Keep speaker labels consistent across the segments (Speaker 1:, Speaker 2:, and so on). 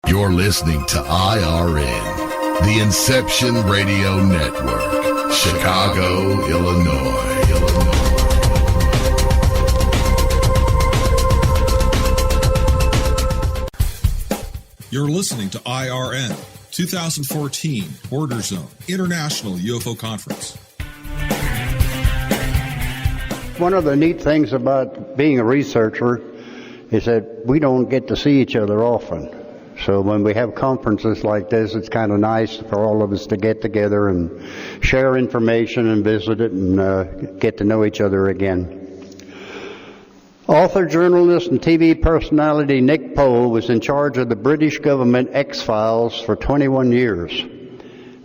Speaker 1: You're listening to IRN, the Inception Radio Network, Chicago, Illinois.
Speaker 2: You're listening to IRN, 2014 Border Zone International UFO Conference.
Speaker 3: One of the neat things about being a researcher is that we don't get to see each other often. So when we have conferences like this, it's kind of nice for all of us to get together and share information and visit it and get to know each other again. Author, journalist, and TV personality Nick Poe was in charge of the British government X-Files for 21 years.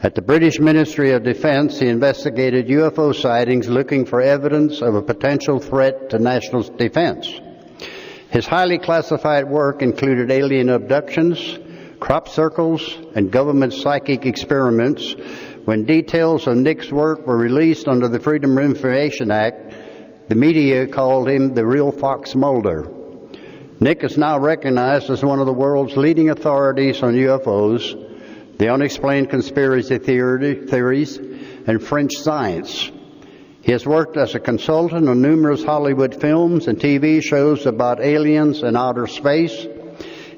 Speaker 3: At the British Ministry of Defense, he investigated UFO sightings looking for evidence of a potential threat to national defense. His highly classified work included alien abductions, crop circles, and government psychic experiments. When details of Nick's work were released under the Freedom of Information Act, the media called him the real Fox Mulder. Nick is now recognized as one of the world's leading authorities on UFOs, the unexplained conspiracy theories, and French science. He has worked as a consultant on numerous Hollywood films and TV shows about aliens and outer space.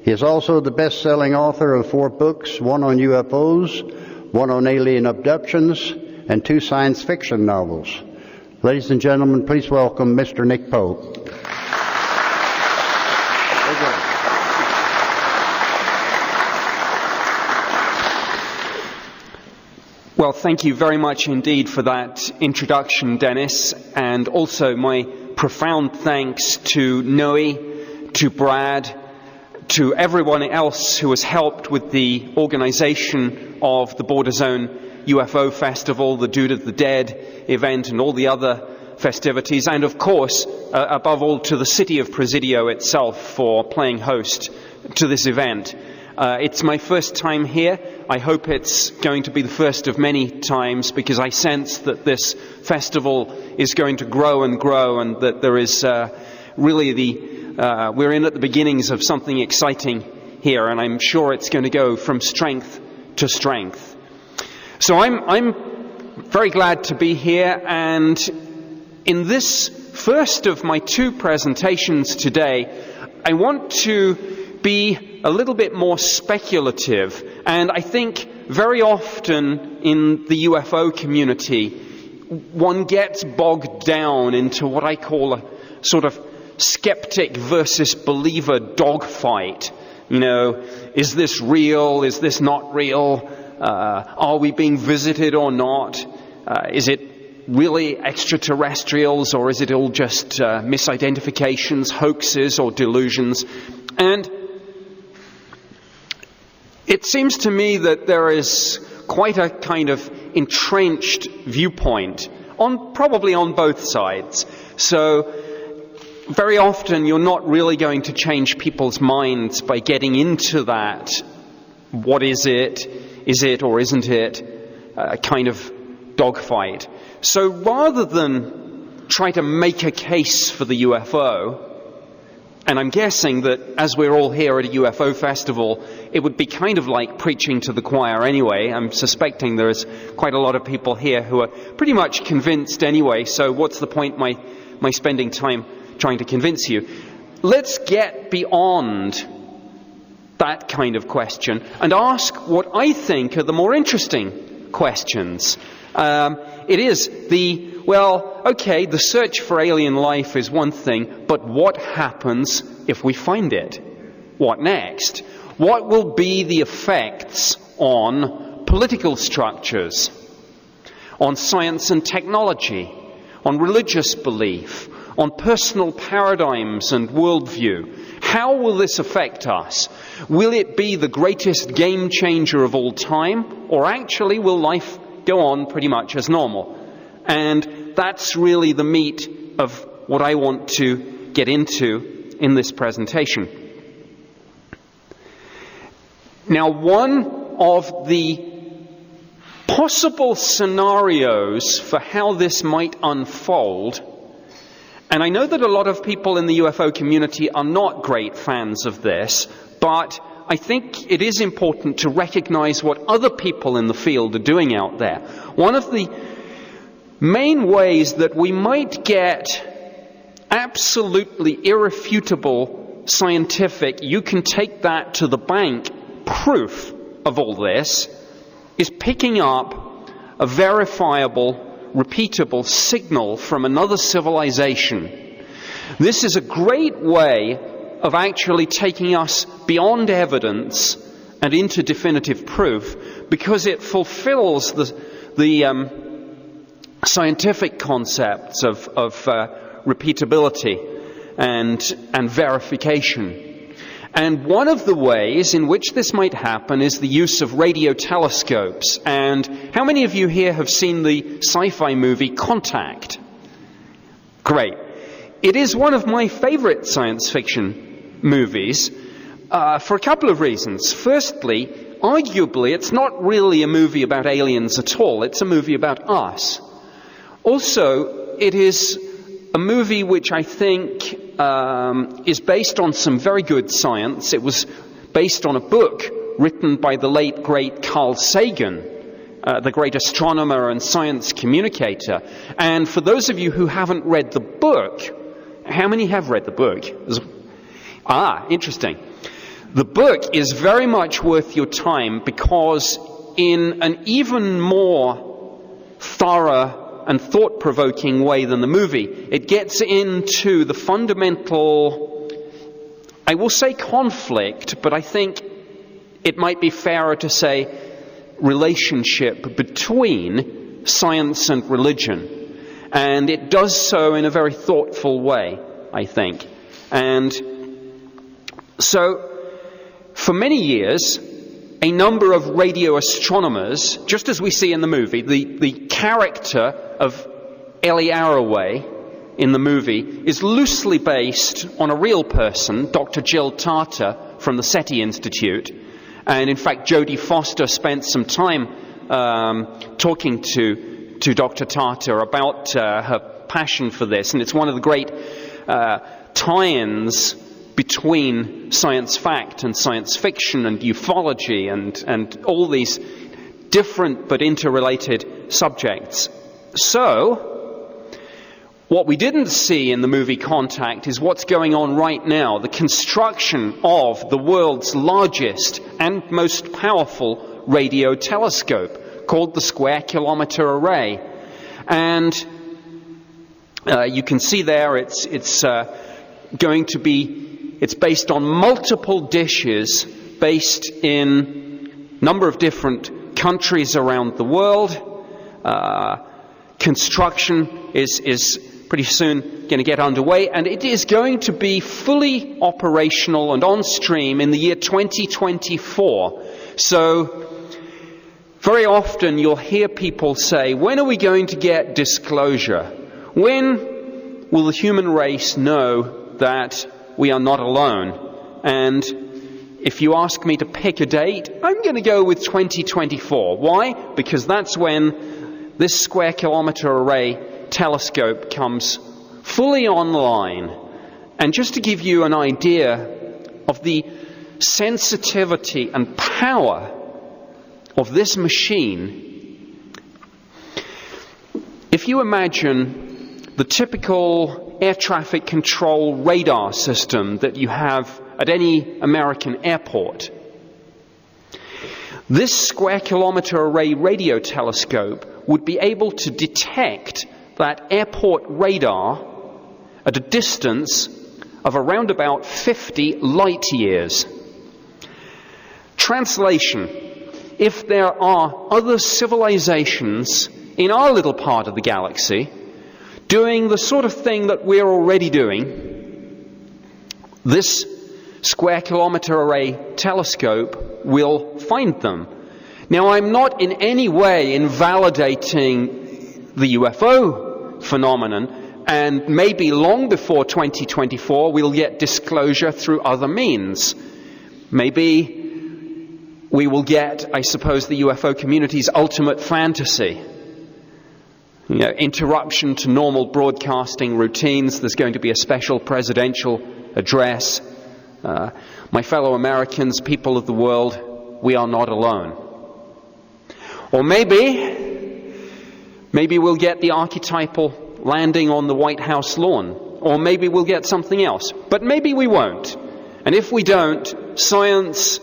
Speaker 3: He is also the best-selling author of 4 books, one on UFOs, one on alien abductions, and 2 science fiction novels. Ladies and gentlemen, please welcome Mr. Nick Poe.
Speaker 4: Well, thank you very much indeed for that introduction, Dennis, and also my profound thanks to Noe, to Brad, to everyone else who has helped with the organization of the Border Zone UFO Festival, the Dude of the Dead event, and all the other festivities, and of course, above all, to the city of Presidio itself for playing host to this event. It's my first time here. I hope it's going to be the first of many times, because I sense that this festival is going to grow and grow, and that there is really we're in at the beginnings of something exciting here, and I'm sure it's going to go from strength to strength. So I'm very glad to be here, and in this first of my 2 presentations today, I want to be a little bit more speculative. And I think very often in the UFO community, one gets bogged down into what I call a sort of skeptic versus believer dogfight. You know, is this real? Is this not real? Are we being visited or not? Is it really extraterrestrials, or is it all just misidentifications, hoaxes, or delusions? And it seems to me that there is quite a kind of entrenched viewpoint, probably on both sides. So very often you're not really going to change people's minds by getting into that, what is it or isn't it, kind of dogfight. So rather than try to make a case for the UFO, and I'm guessing that as we're all here at a UFO festival, it would be kind of like preaching to the choir anyway. I'm suspecting there's quite a lot of people here who are pretty much convinced anyway, so what's the point my spending time trying to convince you? Let's get beyond that kind of question and ask what I think are the more interesting questions. It is the search for alien life is one thing, but what happens if we find it? What next? What will be the effects on political structures, on science and technology, on religious belief, on personal paradigms and worldview? How will this affect us? Will it be the greatest game changer of all time, or actually will life go on pretty much as normal? And that's really the meat of what I want to get into in this presentation. Now, one of the possible scenarios for how this might unfold, and I know that a lot of people in the UFO community are not great fans of this, but I think it is important to recognize what other people in the field are doing out there. One of the main ways that we might get absolutely irrefutable scientific, you can take that to the bank proof of all this is picking up a verifiable, repeatable signal from another civilization. This is a great way of actually taking us beyond evidence and into definitive proof, because it fulfills the scientific concepts of repeatability and verification. And one of the ways in which this might happen is the use of radio telescopes. And how many of you here have seen the sci-fi movie Contact? Great. It is one of my favorite science fiction movies for a couple of reasons. Firstly, arguably, it's not really a movie about aliens at all. It's a movie about us. Also, it is a movie which I think is based on some very good science. It was based on a book written by the late, great Carl Sagan, the great astronomer and science communicator. And for those of you who haven't read the book, how many have read the book? Interesting. The book is very much worth your time, because in an even more thorough and thought-provoking way than the movie, it gets into the fundamental, I will say conflict, but I think it might be fairer to say relationship between science and religion. And it does so in a very thoughtful way, I think. And so, for many years, a number of radio astronomers, just as we see in the movie, the character of Ellie Arroway in the movie is loosely based on a real person, Dr. Jill Tarter from the SETI Institute. And in fact, Jodie Foster spent some time talking to Dr. Tarter about her passion for this. And it's one of the great tie-ins between science fact and science fiction and ufology and all these different but interrelated subjects. So, what we didn't see in the movie Contact is what's going on right now, the construction of the world's largest and most powerful radio telescope called the Square Kilometre Array. And you can see there it's based on multiple dishes based in a number of different countries around the world. Construction is pretty soon going to get underway, and it is going to be fully operational and on stream in the year 2024. So very often you'll hear people say, when are we going to get disclosure? When will the human race know that we are not alone? And if you ask me to pick a date, I'm going to go with 2024. Why? Because that's when this Square Kilometre Array telescope comes fully online. And just to give you an idea of the sensitivity and power of this machine, if you imagine the typical air traffic control radar system that you have at any American airport, this Square Kilometre Array radio telescope would be able to detect that airport radar at a distance of around about 50 light years. Translation: if there are other civilizations in our little part of the galaxy doing the sort of thing that we're already doing, this Square Kilometre Array telescope will find them. Now, I'm not in any way invalidating the UFO phenomenon, and maybe long before 2024 we'll get disclosure through other means. Maybe we will get, I suppose, the UFO community's ultimate fantasy. Interruption to normal broadcasting routines. There's going to be a special presidential address. My fellow Americans, people of the world, we are not alone. Or maybe we'll get the archetypal landing on the White House lawn. Or maybe we'll get something else. But maybe we won't. And if we don't, science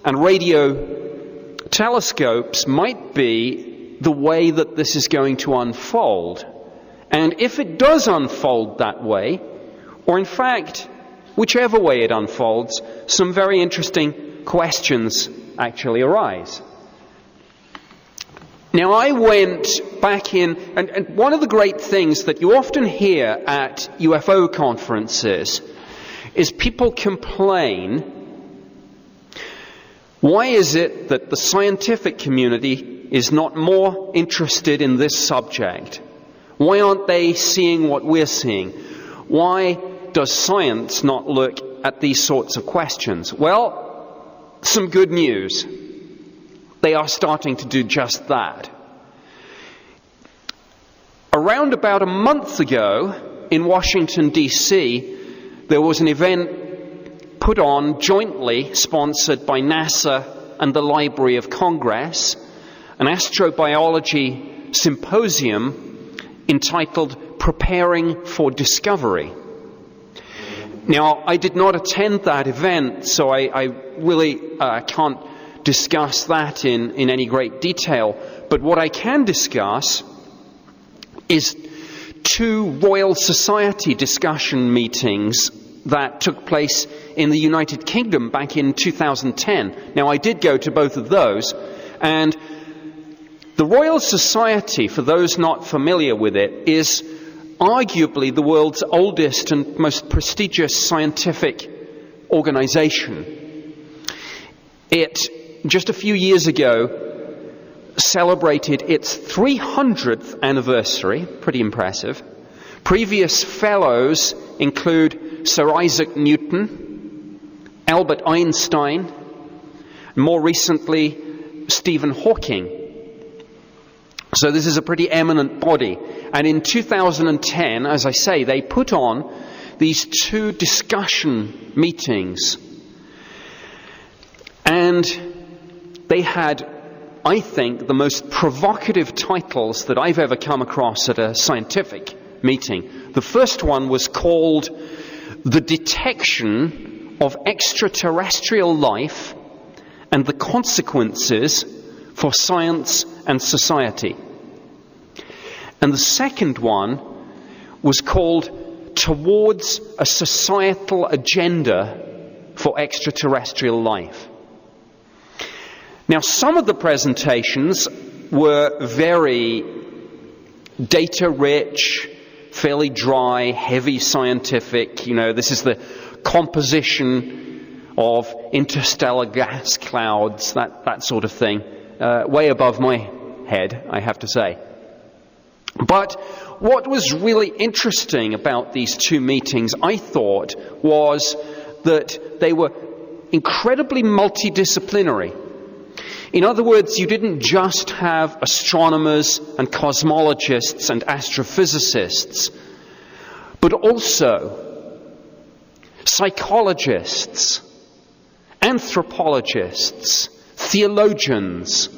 Speaker 4: and radio telescopes might be the way that this is going to unfold. And if it does unfold that way, or in fact, whichever way it unfolds, some very interesting questions actually arise. Now, I went back in, and one of the great things that you often hear at UFO conferences is people complain, why is it that the scientific community is not more interested in this subject? Why aren't they seeing what we're seeing? Why does science not look at these sorts of questions? Well, some good news. They are starting to do just that. Around about a month ago in Washington, D.C., there was an event put on jointly sponsored by NASA and the Library of Congress, an astrobiology symposium entitled Preparing for Discovery. Now, I did not attend that event, so I really can't discuss that in any great detail. But what I can discuss is 2 Royal Society discussion meetings that took place in the United Kingdom back in 2010. Now, I did go to both of those, and the Royal Society, for those not familiar with it, is arguably the world's oldest and most prestigious scientific organization. It, just a few years ago, celebrated its 300th anniversary, pretty impressive. Previous fellows include Sir Isaac Newton, Albert Einstein, and more recently, Stephen Hawking. So this is a pretty eminent body. And in 2010, as I say, they put on these 2 discussion meetings. And they had, I think, the most provocative titles that I've ever come across at a scientific meeting. The first one was called The Detection of Extraterrestrial Life and the Consequences for Science and Society. And the second one was called Towards a Societal Agenda for Extraterrestrial Life. Now, some of the presentations were very data-rich, fairly dry, heavy scientific. You know, this is the composition of interstellar gas clouds, that sort of thing. Way above my head, I have to say. But what was really interesting about these 2 meetings, I thought, was that they were incredibly multidisciplinary. In other words, you didn't just have astronomers and cosmologists and astrophysicists, but also psychologists, anthropologists, theologians,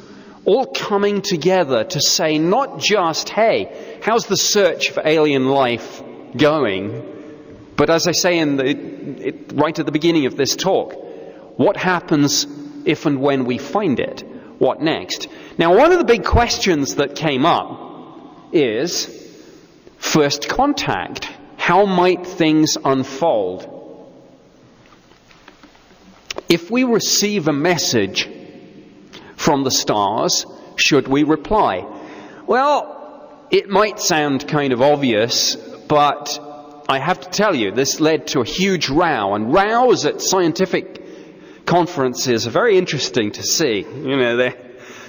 Speaker 4: all coming together to say not just, hey, how's the search for alien life going? But as I say right at the beginning of this talk, what happens if and when we find it? What next? Now, one of the big questions that came up is first contact. How might things unfold? If we receive a message from the stars, should we reply? Well, it might sound kind of obvious, but I have to tell you, this led to a huge row, and rows at scientific conferences are very interesting to see. You know,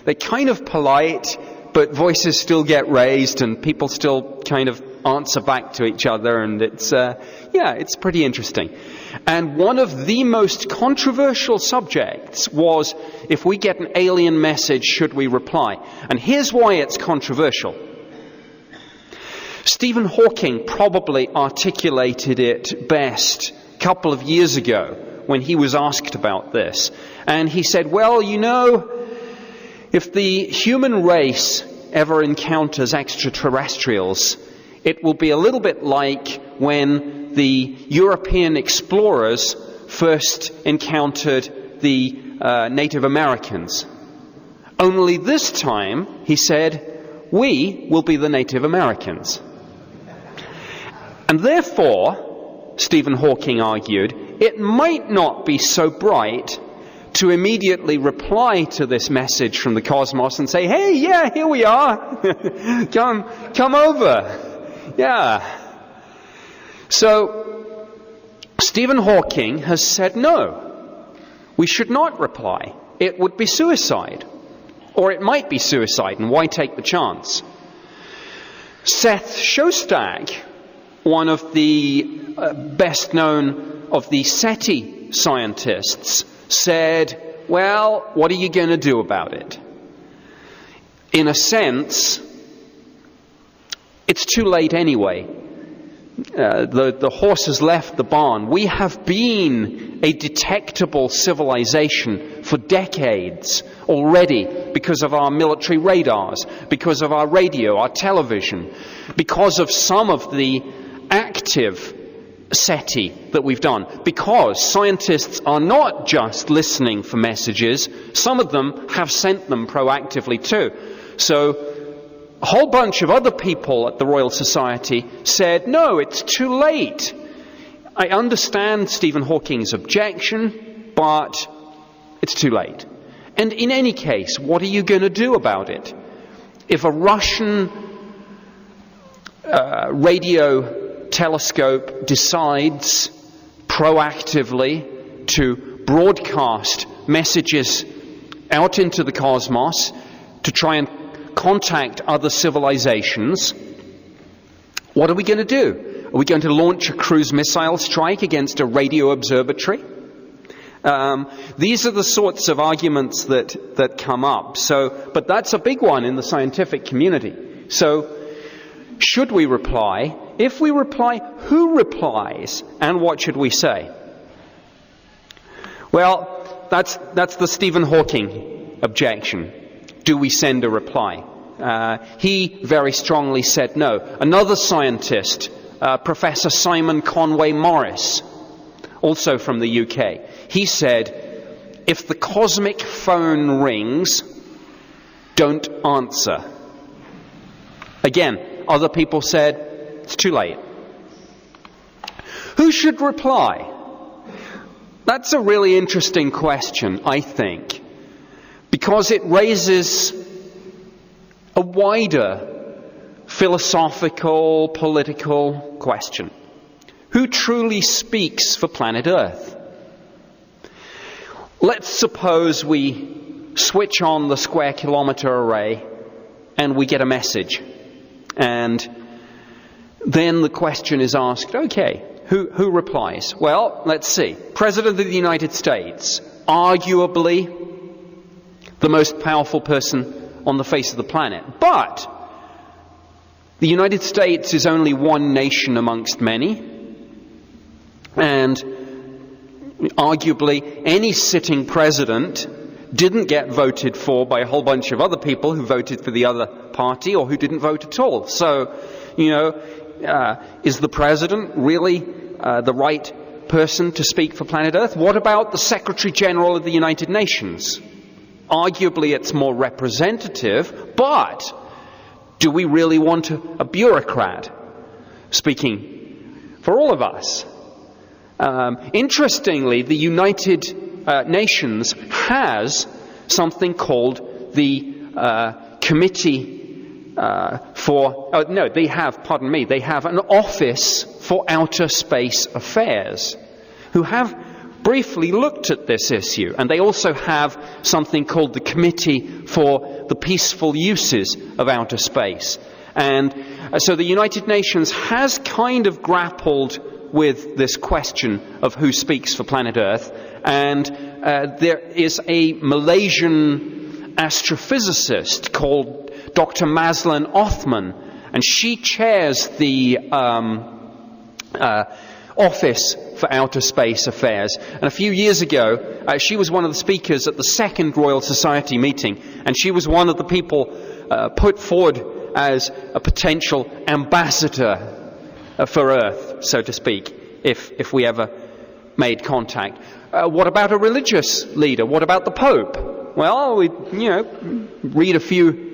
Speaker 4: they're kind of polite, but voices still get raised, and people still kind of answer back to each other, and it's pretty interesting. And one of the most controversial subjects was, if we get an alien message, should we reply? And here's why it's controversial. Stephen Hawking probably articulated it best a couple of years ago when he was asked about this. And he said, well, you know, if the human race ever encounters extraterrestrials, it will be a little bit like when the European explorers first encountered the Native Americans. Only this time, he said, we will be the Native Americans. And therefore, Stephen Hawking argued, it might not be so bright to immediately reply to this message from the cosmos and say, hey, yeah, here we are. come over. Yeah. So, Stephen Hawking has said no. We should not reply. It would be suicide. Or it might be suicide, and why take the chance? Seth Shostak, one of the best known of the SETI scientists, said, well, what are you going to do about it? In a sense, it's too late anyway. The horse has left the barn. We have been a detectable civilization for decades already because of our military radars, because of our radio, our television, because of some of the active SETI that we've done, because scientists are not just listening for messages, some of them have sent them proactively too. So a whole bunch of other people at the Royal Society said, no, it's too late. I understand Stephen Hawking's objection, but it's too late. And in any case, what are you going to do about it? If a Russian radio telescope decides proactively to broadcast messages out into the cosmos to try and contact other civilizations, what are we going to do? Are we going to launch a cruise missile strike against a radio observatory? These are the sorts of arguments that come up. But that's a big one in the scientific community. So, should we reply? If we reply, who replies? And what should we say? Well, that's the Stephen Hawking objection. Do we send a reply? He very strongly said no. Another scientist, Professor Simon Conway Morris, also from the UK, he said, if the cosmic phone rings, don't answer. Again, other people said, it's too late. Who should reply? That's a really interesting question, I think, because it raises a wider philosophical, political question. Who truly speaks for planet Earth? Let's suppose we switch on the square kilometre array and we get a message. And then the question is asked, okay, who replies? Well, let's see. President of the United States, arguably the most powerful person on the face of the planet. But the United States is only one nation amongst many. And arguably any sitting president didn't get voted for by a whole bunch of other people who voted for the other party or who didn't vote at all. So, is the president really the right person to speak for planet Earth? What about the Secretary General of the United Nations? Arguably it's more representative, but do we really want a bureaucrat speaking for all of us? Interestingly, the United Nations has something called the Committee they have an Office for Outer Space Affairs, who have briefly looked at this issue, and they also have something called the Committee for the Peaceful Uses of Outer Space. And so the United Nations has kind of grappled with this question of who speaks for planet Earth, and there is a Malaysian astrophysicist called Dr. Mazlan Othman, and she chairs the Office for outer space affairs. And a few years ago, she was one of the speakers at the second Royal Society meeting, and she was one of the people put forward as a potential ambassador for Earth, so to speak, if we ever made contact. What about a religious leader? What about the Pope? Well, we read a few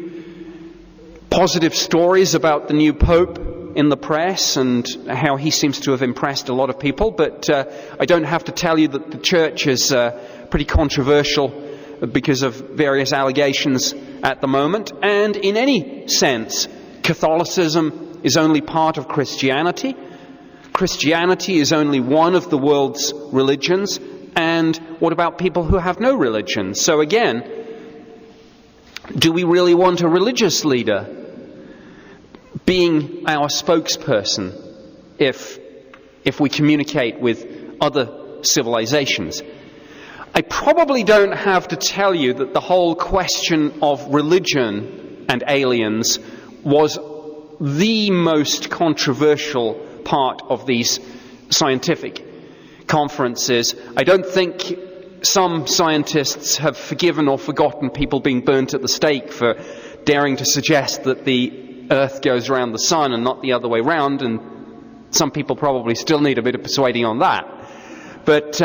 Speaker 4: positive stories about the new Pope in the press and how he seems to have impressed a lot of people, but I don't have to tell you that the church is pretty controversial because of various allegations at the moment. And in any sense, Catholicism is only part of Christianity. Christianity is only one of the world's religions. And what about people who have no religion? So again, do we really want a religious leader being our spokesperson if we communicate with other civilizations? I probably don't have to tell you that the whole question of religion and aliens was the most controversial part of these scientific conferences. I don't think some scientists have forgiven or forgotten people being burnt at the stake for daring to suggest that the Earth goes around the sun and not the other way round, and some people probably still need a bit of persuading on that. But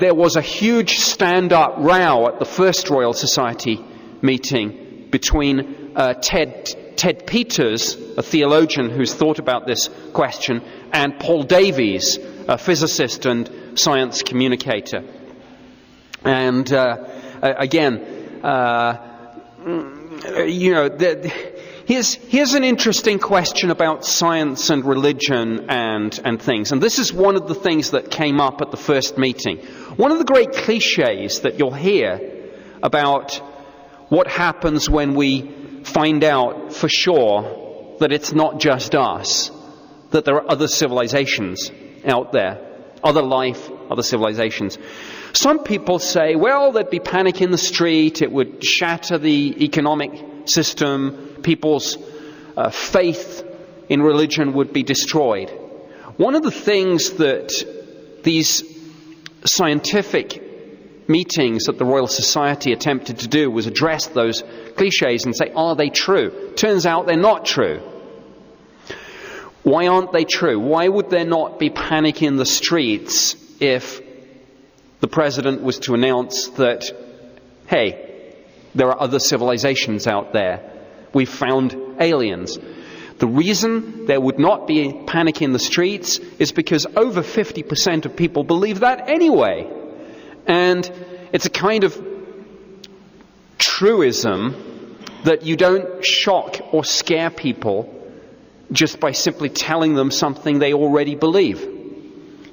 Speaker 4: there was a huge stand-up row at the first Royal Society meeting between Ted Peters, a theologian who's thought about this question, and Paul Davies, a physicist and science communicator. And here's an interesting question about science and religion and things. And this is one of the things that came up at the first meeting. One of the great cliches that you'll hear about what happens when we find out for sure that it's not just us, that there are other civilizations out there, other life, other civilizations. Some people say, well, there'd be panic in the street, it would shatter the economic system, people's faith in religion would be destroyed. One of the things that these scientific meetings at the Royal Society attempted to do was address those cliches and say, are they true? Turns out they're not true. Why aren't they true? Why would there not be panic in the streets if the President was to announce that, hey, there are other civilizations out there, we've found aliens? The reason there would not be panic in the streets is because over 50% of people believe that anyway. And it's a kind of truism that you don't shock or scare people just by simply telling them something they already believe.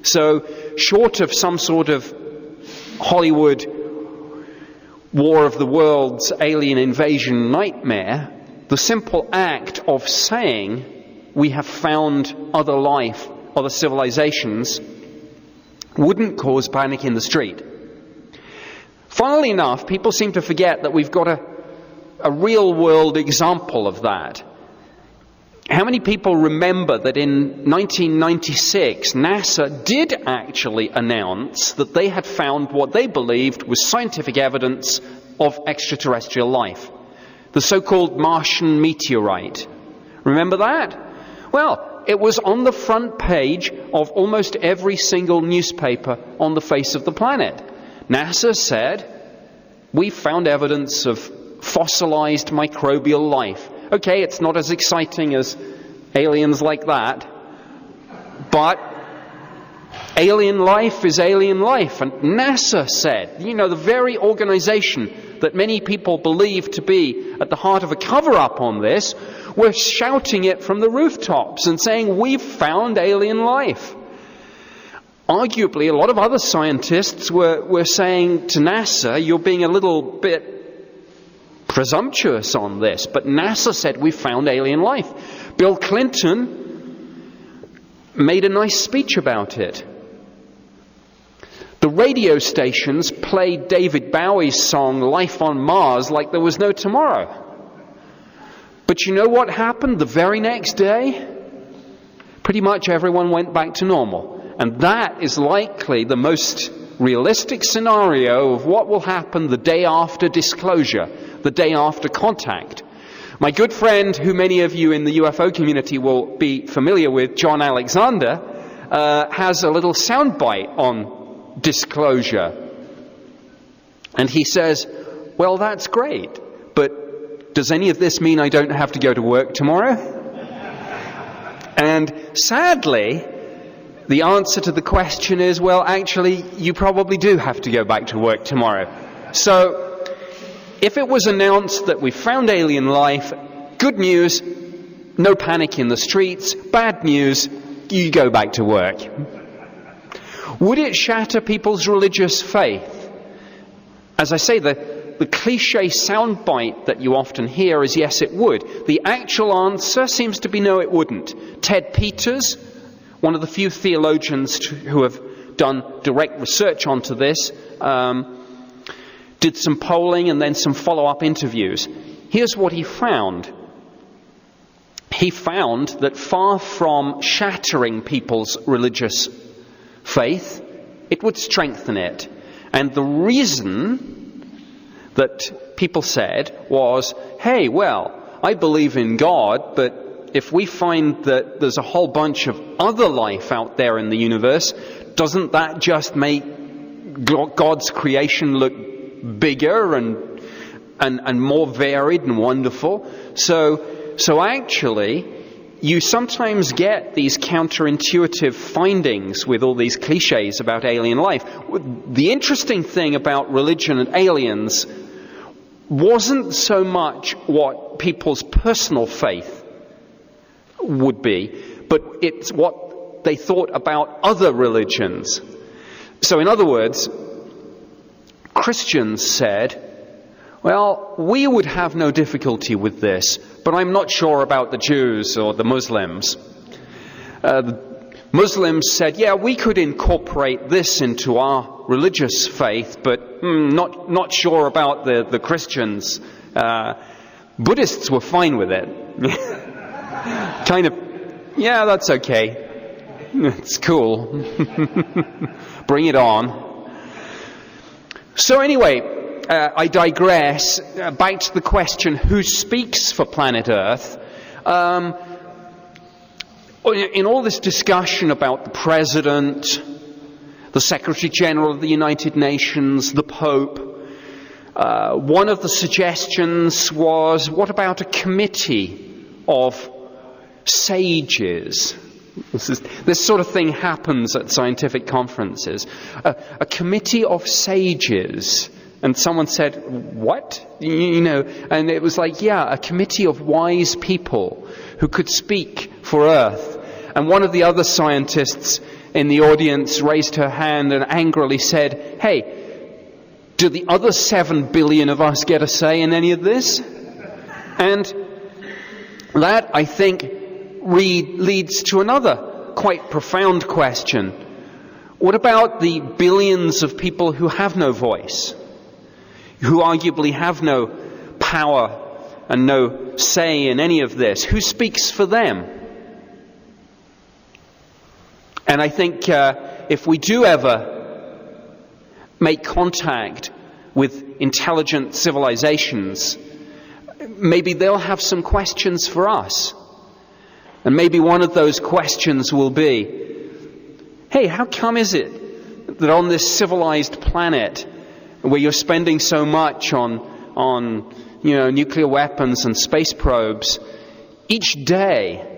Speaker 4: So, short of some sort of Hollywood War of the Worlds alien invasion nightmare, the simple act of saying we have found other life, other civilizations, wouldn't cause panic in the street. Funnily enough, people seem to forget that we've got a real-world example of that. How many people remember that in 1996, NASA did actually announce that they had found what they believed was scientific evidence of extraterrestrial life? The so-called Martian meteorite. Remember that? Well, it was on the front page of almost every single newspaper on the face of the planet. NASA said, we found evidence of fossilized microbial life. Okay, it's not as exciting as aliens like that, but alien life is alien life. And NASA said, the very organization that many people believe to be at the heart of a cover-up on this, were shouting it from the rooftops and saying, we've found alien life. Arguably, a lot of other scientists were saying to NASA, you're being a little bit presumptuous on this. But NASA said, we found alien life. Bill Clinton made a nice speech about it. The radio stations played David Bowie's song, Life on Mars, like there was no tomorrow. But you know what happened the very next day? Pretty much everyone went back to normal. And that is likely the most realistic scenario of what will happen the day after disclosure, the day after contact. My good friend, who many of you in the UFO community will be familiar with, John Alexander, has a little soundbite on disclosure. And he says, well, that's great, but does any of this mean I don't have to go to work tomorrow? And sadly, the answer to the question is, well, actually, you probably do have to go back to work tomorrow. So, if it was announced that we found alien life, good news, no panic in the streets. Bad news, you go back to work. Would it shatter people's religious faith? As I say, the cliche soundbite that you often hear is yes, it would. The actual answer seems to be no, it wouldn't. Ted Peters, one of the few theologians who have done direct research onto this, did some polling and then some follow-up interviews. Here's what he found. He found that far from shattering people's religious faith, it would strengthen it. And the reason that people said was, hey, well, I believe in God, but if we find that there's a whole bunch of other life out there in the universe, doesn't that just make God's creation look bigger and more varied and wonderful? So actually, you sometimes get these counterintuitive findings with all these cliches about alien life. The interesting thing about religion and aliens wasn't so much what people's personal faith would be, but it's what they thought about other religions. So in other words, Christians said, well, we would have no difficulty with this, but I'm not sure about the Jews or the Muslims. The Muslims said, yeah, we could incorporate this into our religious faith, but not sure about the Christians. Buddhists were fine with it. Kind of, yeah, that's okay. It's cool. Bring it on. So anyway, I digress. Back to the question, who speaks for planet Earth? In all this discussion about the President, the Secretary General of the United Nations, the Pope, one of the suggestions was, what about a committee of sages? This sort of thing happens at scientific conferences. A committee of sages. And someone said, what? And it was like, yeah, a committee of wise people who could speak for Earth. And one of the other scientists in the audience raised her hand and angrily said, hey, do the other 7 billion of us get a say in any of this? And that, I think, leads to another quite profound question. What about the billions of people who have no voice? Who arguably have no power and no say in any of this? Who speaks for them? And I think if we do ever make contact with intelligent civilizations, maybe they'll have some questions for us. And maybe one of those questions will be, hey, how come is it that on this civilized planet where you're spending so much on nuclear weapons and space probes, each day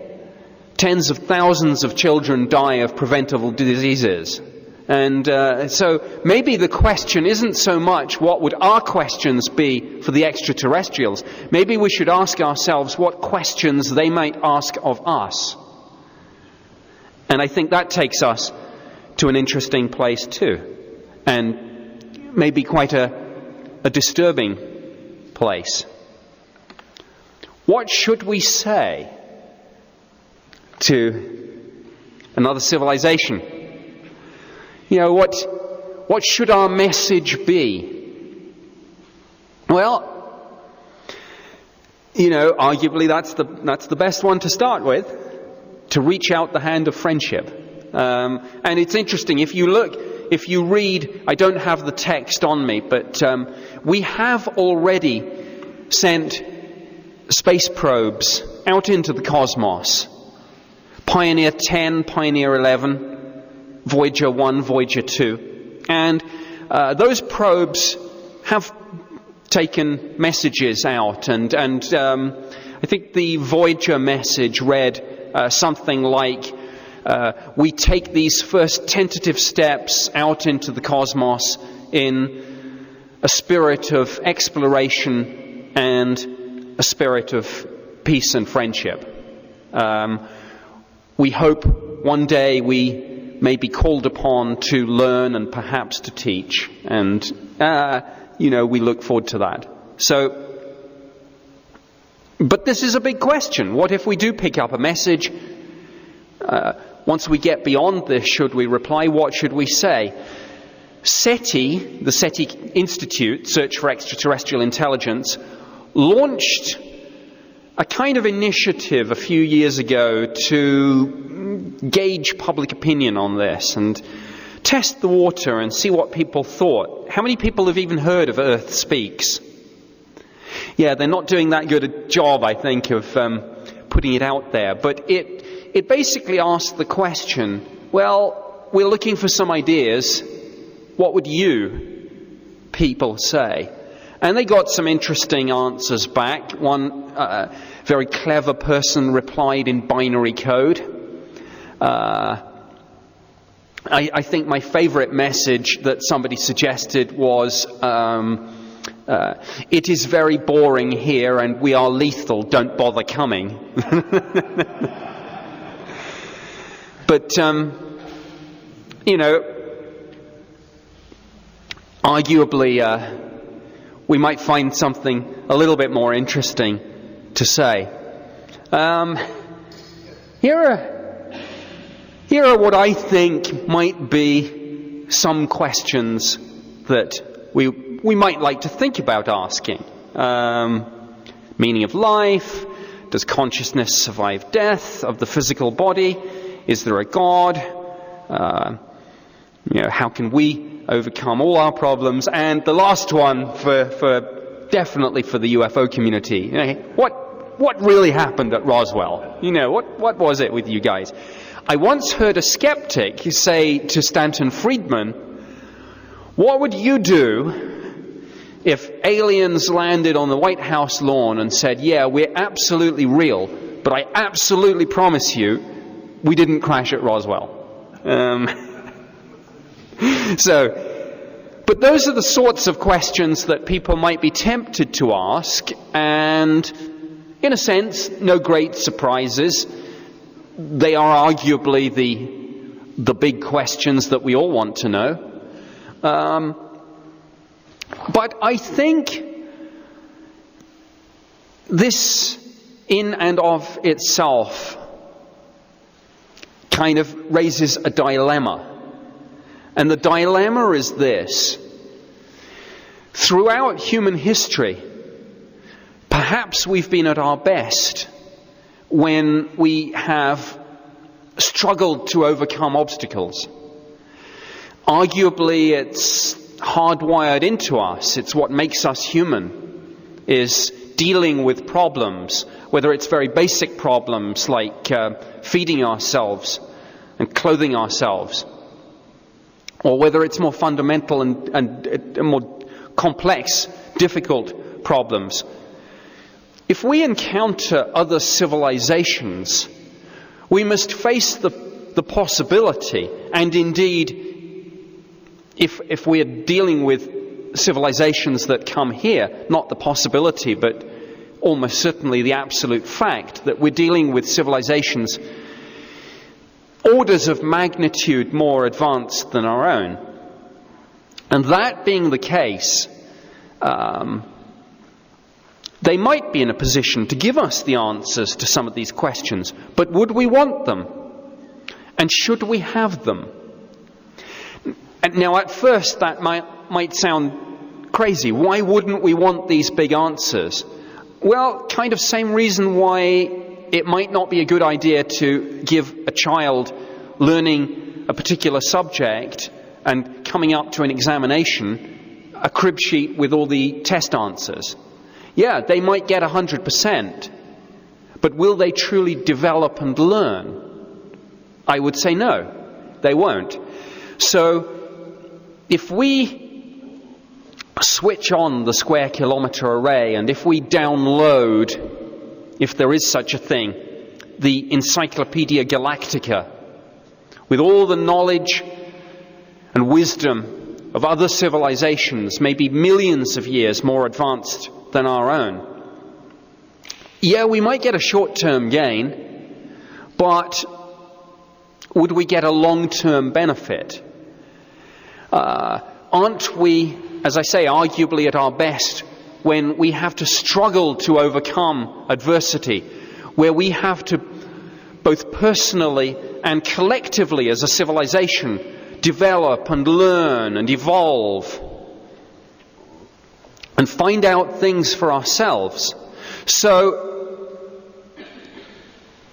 Speaker 4: tens of thousands of children die of preventable diseases? And so maybe the question isn't so much what would our questions be for the extraterrestrials. Maybe we should ask ourselves what questions they might ask of us. And I think that takes us to an interesting place too. And maybe quite a disturbing place. What should we say to another civilization? What should our message be? Well, arguably that's the best one to start with, to reach out the hand of friendship. And it's interesting, if you read, I don't have the text on me, but we have already sent space probes out into the cosmos. Pioneer 10, Pioneer 11, Voyager 1, Voyager 2. And those probes have taken messages out, and I think the Voyager message read something like, we take these first tentative steps out into the cosmos in a spirit of exploration and a spirit of peace and friendship. We hope one day we may be called upon to learn and perhaps to teach, and we look forward to that. So, but this is a big question. What if we do pick up a message? Once we get beyond this, should we reply? What should we say? SETI, the SETI Institute, Search for Extraterrestrial Intelligence, launched a kind of initiative a few years ago to gauge public opinion on this and test the water and see what people thought. How many people have even heard of Earth Speaks? Yeah, they're not doing that good a job, I think, of putting it out there. But it basically asked the question, well, we're looking for some ideas. What would you people say? And they got some interesting answers back. One very clever person replied in binary code. I think my favorite message that somebody suggested was, it is very boring here and we are lethal, don't bother coming. But, arguably, we might find something a little bit more interesting to say. Here are what I think might be some questions that we might like to think about asking. Meaning of life? Does consciousness survive death of the physical body? Is there a God? How can we overcome all our problems? And the last one, definitely for the UFO community, what really happened at Roswell? What was it with you guys? I once heard a skeptic say to Stanton Friedman, what would you do if aliens landed on the White House lawn and said, yeah, we're absolutely real, but I absolutely promise you we didn't crash at Roswell? But those are the sorts of questions that people might be tempted to ask, and in a sense, no great surprises. They are arguably the big questions that we all want to know. But I think this in and of itself kind of raises a dilemma. And the dilemma is this. Throughout human history, perhaps we've been at our best when we have struggled to overcome obstacles. Arguably, it's hardwired into us. It's what makes us human, is dealing with problems, whether it's very basic problems like feeding ourselves and clothing ourselves, or whether it's more fundamental and more complex, difficult problems. If we encounter other civilizations, we must face the possibility, and indeed, if we are dealing with civilizations that come here, not the possibility, but almost certainly the absolute fact that we're dealing with civilizations orders of magnitude more advanced than our own. And that being the case, they might be in a position to give us the answers to some of these questions. But would we want them? And should we have them? And now at first that might sound crazy. Why wouldn't we want these big answers? Well, kind of same reason why it might not be a good idea to give a child learning a particular subject and coming up to an examination, a crib sheet with all the test answers. Yeah, they might get 100%, but will they truly develop and learn? I would say no, they won't. So if we switch on the square kilometre array, and if we download, if there is such a thing, the Encyclopedia Galactica, with all the knowledge and wisdom of other civilizations, maybe millions of years more advanced than our own, yeah, we might get a short-term gain, but would we get a long-term benefit? Aren't we, as I say, arguably at our best when we have to struggle to overcome adversity, where we have to, both personally and collectively as a civilization, develop and learn and evolve and find out things for ourselves? So,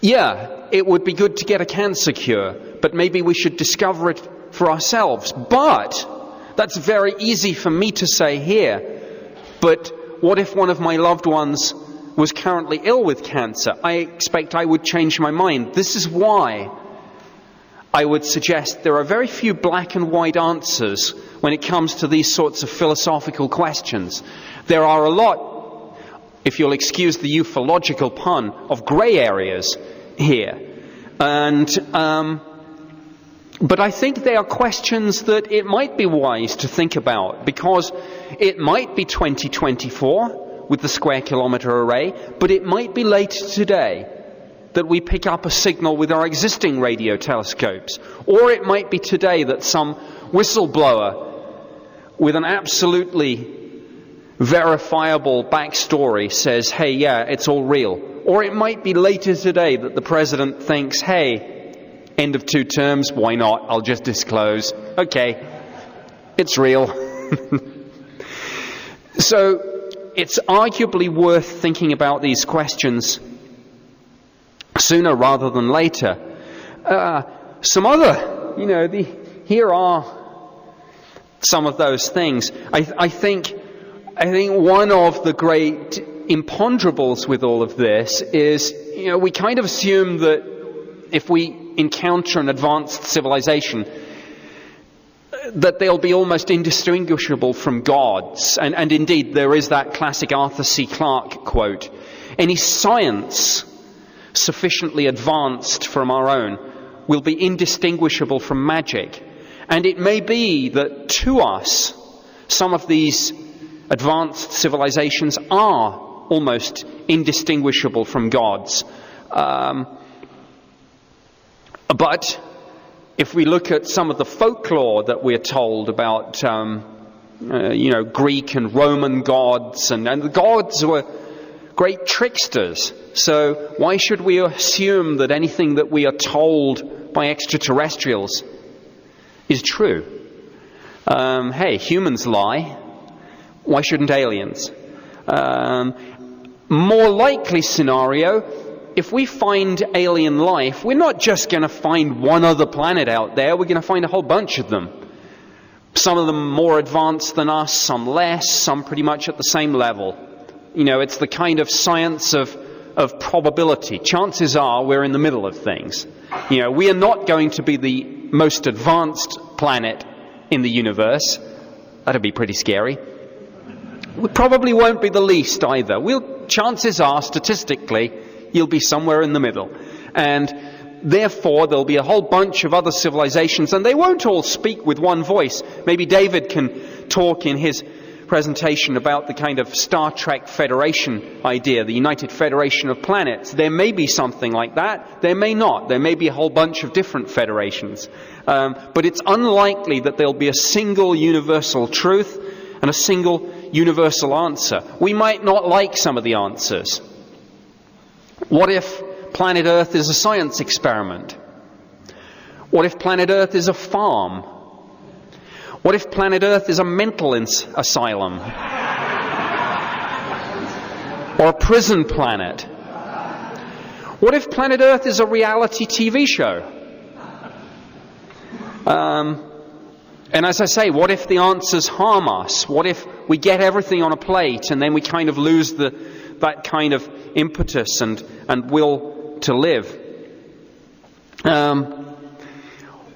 Speaker 4: yeah, it would be good to get a cancer cure, but maybe we should discover it for ourselves. But that's very easy for me to say here. But what if one of my loved ones was currently ill with cancer? I expect I would change my mind. This is why I would suggest there are very few black and white answers when it comes to these sorts of philosophical questions. There are a lot, if you'll excuse the ufological pun, of grey areas here. And but I think they are questions that it might be wise to think about, because it might be 2024 with the square kilometre array, but it might be later today that we pick up a signal with our existing radio telescopes. Or it might be today that some whistleblower with an absolutely verifiable backstory says, hey, yeah, it's all real. Or it might be later today that the president thinks, hey, end of 2 terms, why not? I'll just disclose. Okay, it's real. So it's arguably worth thinking about these questions sooner rather than later. Some other, here are some of those things. I think one of the great imponderables with all of this is, we kind of assume that if we encounter an advanced civilization, that they'll be almost indistinguishable from gods. And indeed, there is that classic Arthur C. Clarke quote, any science sufficiently advanced from our own will be indistinguishable from magic. And it may be that to us, some of these advanced civilizations are almost indistinguishable from gods. But if we look at some of the folklore that we're told about, Greek and Roman gods, and the gods were great tricksters. So why should we assume that anything that we are told by extraterrestrials is true? Hey, humans lie. Why shouldn't aliens? More likely scenario, if we find alien life, we're not just going to find one other planet out there, we're going to find a whole bunch of them. Some of them more advanced than us, some less, some pretty much at the same level. It's the kind of science of probability. Chances are we're in the middle of things. We are not going to be the most advanced planet in the universe. That'd be pretty scary. We probably won't be the least either. Chances are, statistically, you'll be somewhere in the middle. And therefore, there'll be a whole bunch of other civilizations, and they won't all speak with one voice. Maybe David can talk in his presentation about the kind of Star Trek Federation idea, the United Federation of Planets. There may be something like that. There may not. There may be a whole bunch of different federations. But it's unlikely that there'll be a single universal truth and a single universal answer. We might not like some of the answers. What if planet Earth is a science experiment? What if planet Earth is a farm? What if planet Earth is a mental asylum? Or a prison planet? What if planet Earth is a reality TV show? And as I say, what if the answers harm us? What if we get everything on a plate and then we kind of lose that kind of impetus and will to live?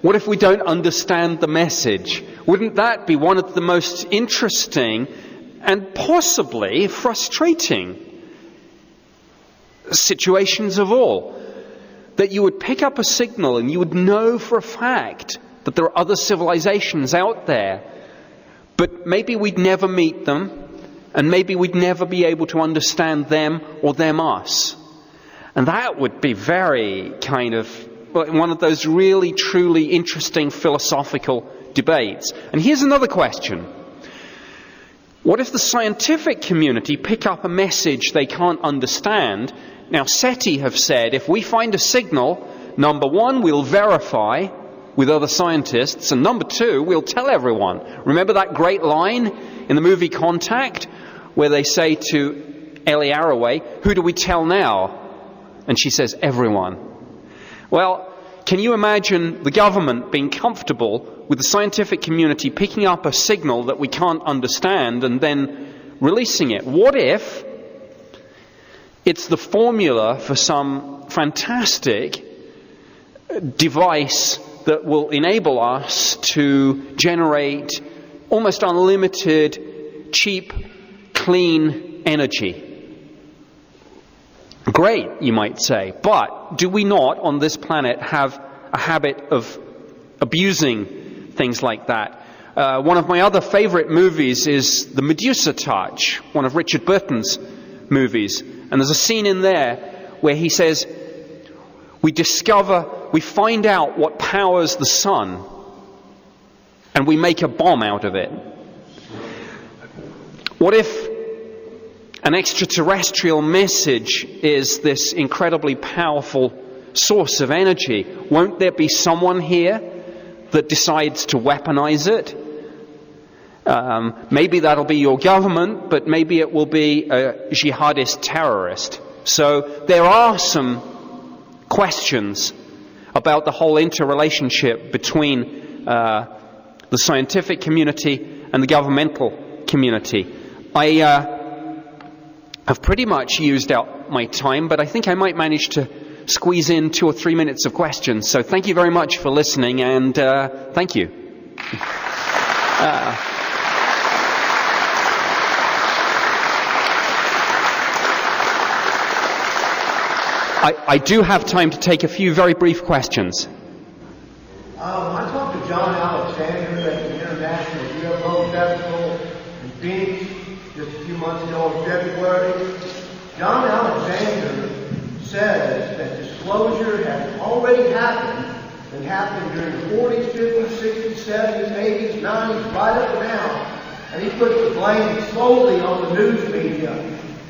Speaker 4: What if we don't understand the message? Wouldn't that be one of the most interesting and possibly frustrating situations of all? That you would pick up a signal and you would know for a fact that there are other civilizations out there, but maybe we'd never meet them, and maybe we'd never be able to understand them or them us. And that would be very kind of one of those really, truly interesting philosophical debates. And here's another question. What if the scientific community pick up a message they can't understand? Now, SETI have said, if we find a signal, number one, we'll verify with other scientists, and number two, we'll tell everyone. Remember that great line in the movie Contact, where they say to Ellie Arroway, who do we tell now? And she says, everyone. Well, can you imagine the government being comfortable with the scientific community picking up a signal that we can't understand and then releasing it? What if it's the formula for some fantastic device that will enable us to generate almost unlimited, cheap, clean energy? Great, you might say, but do we not on this planet have a habit of abusing things like that? One of my other favorite movies is The Medusa Touch, one of Richard Burton's movies. And there's a scene in there where he says, we find out what powers the sun, and we make a bomb out of it. What if an extraterrestrial message is this incredibly powerful source of energy? Won't there be someone here that decides to weaponize it? Maybe that'll be your government, but maybe it will be a jihadist terrorist. So there are some questions about the whole interrelationship between the scientific community and the governmental community. I have pretty much used out my time, but I think I might manage to squeeze in 2 or 3 minutes of questions. So thank you very much for listening, and thank you. I do have time to take a few very brief questions.
Speaker 5: I talked to John Alexander at the International UFO Festival in Phoenix just a few months ago in February. John Alexander says that disclosure has already happened and happened during the 40s, 50s, 60s, 70s, 80s, 90s, right up to now. And he puts the blame solely on the news media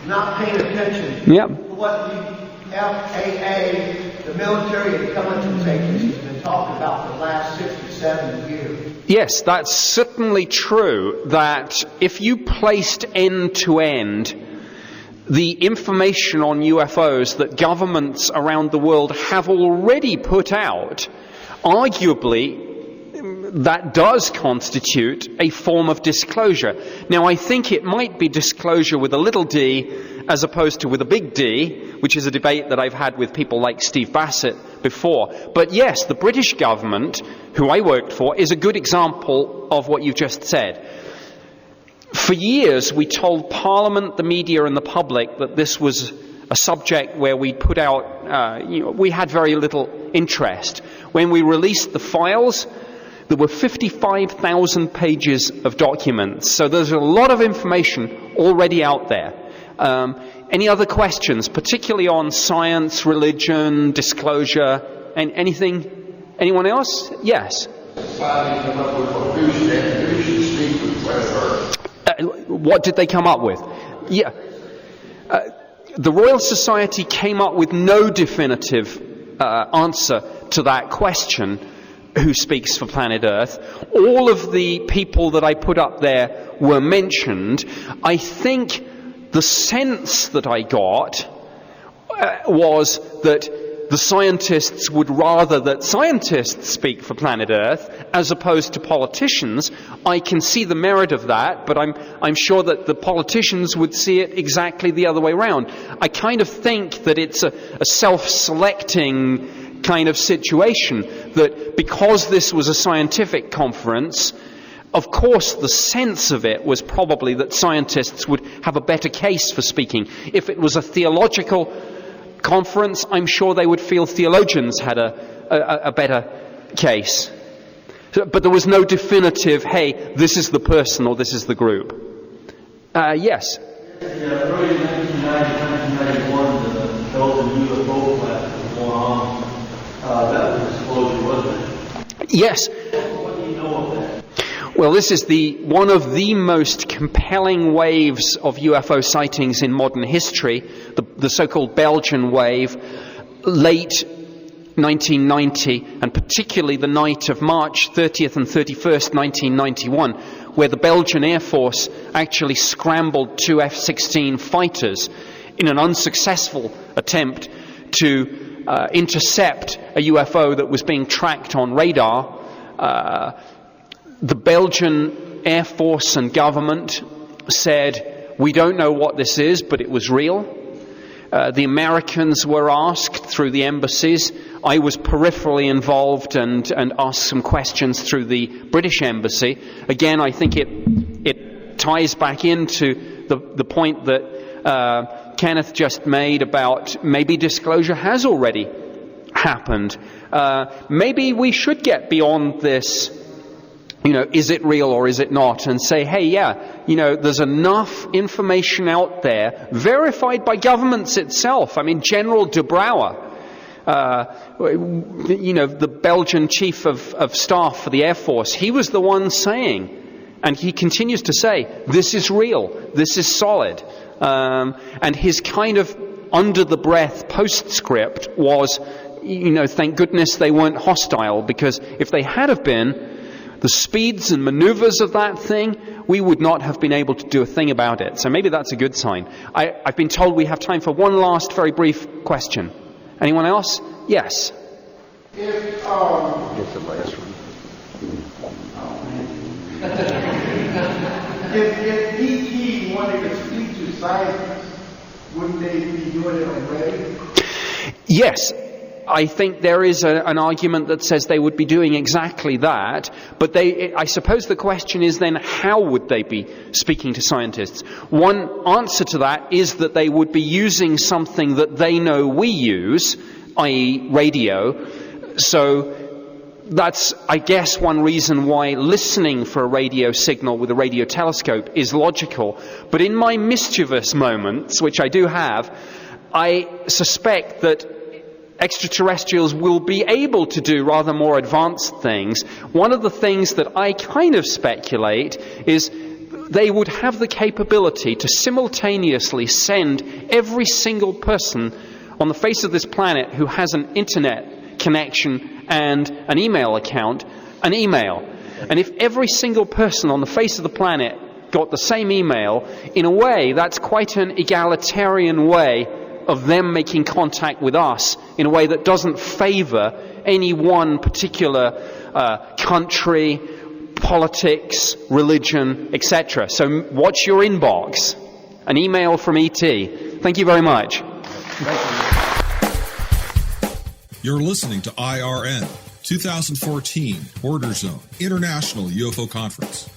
Speaker 5: not paying attention to what the FAA, the military intelligence agency, has been talking about for the last 60, 70 years.
Speaker 4: Yes, that's certainly true, that if you placed end to end the information on UFOs that governments around the world have already put out, arguably that does constitute a form of disclosure. Now, I think it might be disclosure with a little d as opposed to with a big D, which is a debate that I've had with people like Steve Bassett before. But yes, the British government, who I worked for, is a good example of what you've just said. For years, we told Parliament, the media, and the public that this was a subject where we put out, we had very little interest. When we released the files, there were 55,000 pages of documents. So there's a lot of information already out there. Any other questions, particularly on science, religion, disclosure, and anything? Anyone else? Yes. What did they come up with? Yeah. The Royal Society came up with no definitive answer to that question, who speaks for planet Earth. All of the people that I put up there were mentioned. I think the sense that I got was that the scientists would rather that scientists speak for planet Earth as opposed to politicians. I can see the merit of that, but I'm sure that the politicians would see it exactly the other way around. I kind of think that it's a self-selecting kind of situation, that because this was a scientific conference, of course the sense of it was probably that scientists would have a better case for speaking. If it was a theological conference, I'm sure they would feel theologians had a better case. But there was no definitive, hey, this is the person or this is the group. Yes?
Speaker 6: Early 1991, the Belgian UFO class was going on. That was a disclosure, wasn't it?
Speaker 4: Yes.
Speaker 6: What do you know of that?
Speaker 4: Well, this is one of the most compelling waves of UFO sightings in modern history, the so-called Belgian wave, late 1990, and particularly the night of March 30th and 31st, 1991, where the Belgian Air Force actually scrambled 2 F-16 fighters in an unsuccessful attempt to intercept a UFO that was being tracked on radar. The Belgian Air Force and government said, we don't know what this is, but it was real. The Americans were asked through the embassies. I was peripherally involved and asked some questions through the British embassy. Again, I think it ties back into the point that Kenneth just made about maybe disclosure has already happened. Maybe we should get beyond this, is it real or is it not, and say, hey, yeah, there's enough information out there, verified by governments itself. I mean, General de Brouwer, the Belgian chief of staff for the Air Force, he was the one saying, and he continues to say, this is real, this is solid. And his kind of under-the-breath postscript was, thank goodness they weren't hostile, because if they had have been, the speeds and maneuvers of that thing, we would not have been able to do a thing about it. So maybe that's a good sign. I've been told we have time for one last very brief question. Anyone else? Yes.
Speaker 5: If
Speaker 3: Get the last one.
Speaker 5: If E.T. wanted to speak to scientists, wouldn't they be doing it already?
Speaker 4: Yes. I think there is an argument that says they would be doing exactly that, but I suppose the question is then, how would they be speaking to scientists? One answer to that is that they would be using something that they know we use, i.e. radio. So that's, I guess, one reason why listening for a radio signal with a radio telescope is logical. But in my mischievous moments, which I do have, I suspect that extraterrestrials will be able to do rather more advanced things. One of the things that I kind of speculate is they would have the capability to simultaneously send every single person on the face of this planet who has an internet connection and an email account, an email. And if every single person on the face of the planet got the same email, in a way that's quite an egalitarian way of them making contact with us in a way that doesn't favor any one particular country, politics, religion, etc. So watch your inbox. An email from E.T. Thank you very much.
Speaker 2: You're listening to IRN 2014 Order Zone International UFO Conference.